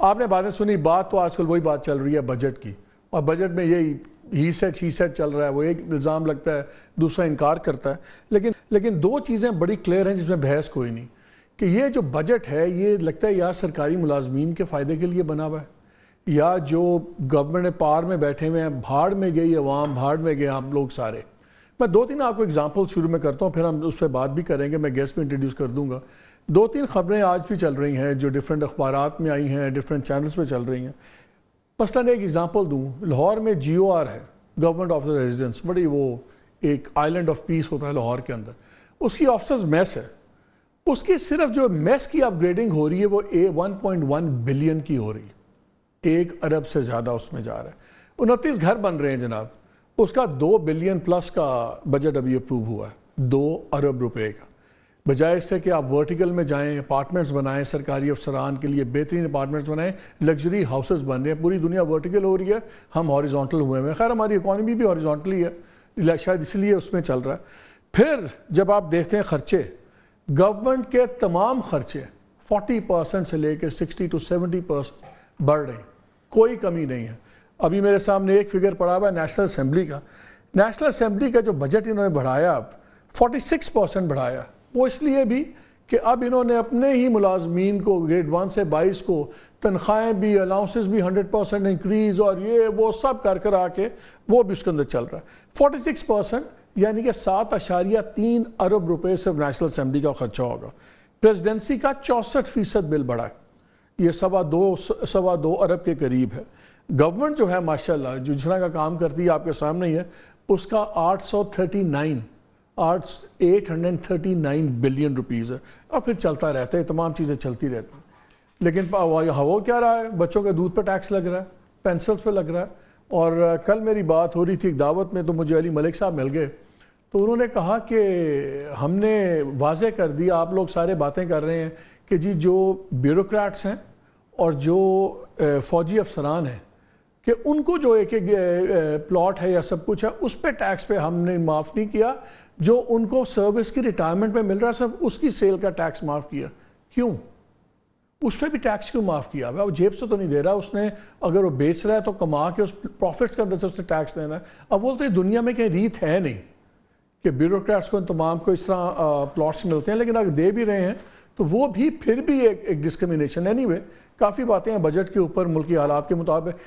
آپ نے باتیں سنی، بات تو آج کل وہی بات چل رہی ہے بجٹ کی، اور بجٹ میں یہی ہی سیٹ شی سیٹ چل رہا ہے، وہ ایک الزام لگتا ہے دوسرا انکار کرتا ہے، لیکن دو چیزیں بڑی کلیئر ہیں جس میں بحث کوئی نہیں، کہ یہ جو بجٹ ہے یہ لگتا ہے یا سرکاری ملازمین کے فائدے کے لیے بنا ہوا ہے، یا جو گورنمنٹ پار میں بیٹھے ہوئے ہیں، بھاڑ میں گئی عوام، بھاڑ میں گئے ہم لوگ سارے۔ میں دو تین آپ کو اگزامپل شروع میں کرتا ہوں، پھر ہم اس پہ بات بھی کریں گے، میں گیسٹ بھی انٹروڈیوس کر دوں گا۔ دو تین خبریں آج بھی چل رہی ہیں جو ڈیفرنٹ اخبارات میں آئی ہیں، ڈیفرنٹ چینلز پہ چل رہی ہیں۔ مثلاً ایک اگزامپل دوں، لاہور میں جی او آر ہے، گورنمنٹ آف دا ریزیڈنس، بڑی وہ ایک آئلینڈ آف پیس ہوتا ہے لاہور کے اندر، اس کی آفسرز میس ہے، اس کی صرف جو میس کی اپ گریڈنگ ہو رہی ہے وہ 1.1 بلین کی ہو رہی ہے، 1 ارب سے زیادہ اس میں جا رہا ہے۔ 29 گھر بن رہے ہیں جناب، اس کا 2 بلین پلس کا بجٹ ابھی اپروو ہوا ہے، 2 ارب روپے کا، بجائے اس سے کہ آپ ورٹیکل میں جائیں، اپارٹمنٹس بنائیں، سرکاری افسران کے لیے بہترین اپارٹمنٹس بنائیں، لگژری ہاؤسز بن رہے ہیں، پوری دنیا ورٹیکل ہو رہی ہے، ہم ہاریزونٹل ہوئے ہیں۔ خیر ہماری اکانومی بھی ہاریزونٹلی ہے، شاید اس لیے اس میں چل رہا ہے۔ پھر جب آپ دیکھتے ہیں خرچے، گورنمنٹ کے تمام خرچے 40% سے لے کے 60 to 70% بڑھ رہے ہیں، کوئی کمی نہیں ہے۔ ابھی میرے سامنے ایک فگر پڑا ہوا ہے نیشنل اسمبلی کا، نیشنل اسمبلی کا جو بجٹ انہوں نے بڑھایا اب 46% بڑھایا، وہ اس لیے بھی کہ اب انہوں نے اپنے ہی ملازمین کو گریڈ 1 سے 22 کو تنخواہیں بھی، الاؤنسز بھی 100% انکریز اور یہ وہ سب کر آ کے وہ بھی اس کے اندر چل رہا ہے۔ 46% یعنی کہ 7.3 ارب روپے صرف نیشنل اسمبلی کا خرچہ ہوگا۔ پریزیڈنسی کا 64% بل بڑھا ہے، یہ 2.25 ارب کے قریب ہے۔ گورنمنٹ جو ہے ماشاءاللہ جو جس طرح کا کام کرتی ہے آپ کے سامنے ہی ہے، اس کا 839 بلین روپیز ہے، اور پھر چلتا رہتا ہے، تمام چیزیں چلتی رہتی ہیں۔ لیکن وہ کیا رہا ہے، بچوں کے دودھ پہ ٹیکس لگ رہا ہے، پینسلز پہ لگ رہا ہے۔ اور کل میری بات ہو رہی تھی ایک دعوت میں، تو مجھے علی ملک صاحب مل گئے، تو انہوں نے کہا کہ ہم نے واضح کر دیا، آپ لوگ سارے باتیں کر رہے ہیں کہ جی جو بیوروکریٹس ہیں اور جو فوجی افسران ہیں کہ ان کو جو ایک پلاٹ ہے یا سب کچھ ہے اس پہ ٹیکس پہ ہم نے معاف نہیں کیا، جو ان کو سروس کی ریٹائرمنٹ پہ مل رہا ہے صرف اس کی سیل کا ٹیکس معاف کیا۔ کیوں؟ اس پہ بھی ٹیکس کیوں معاف کیا؟ وہ جیب سے تو نہیں دے رہا، اس نے اگر وہ بیچ رہا ہے تو کما کے اس پروفٹس کے اندر سے اس نے ٹیکس دینا ہے۔ اب وہ تو یہ دنیا میں کہیں ریت ہے نہیں کہ بیوروکریٹس کو ان تمام کو اس طرح پلاٹس ملتے ہیں، لیکن اگر دے بھی رہے ہیں تو وہ بھی پھر بھی ایک ڈسکرمنیشن۔ اینی وے کافی باتیں ہیں بجٹ کے اوپر، ملکی حالات کے مطابق۔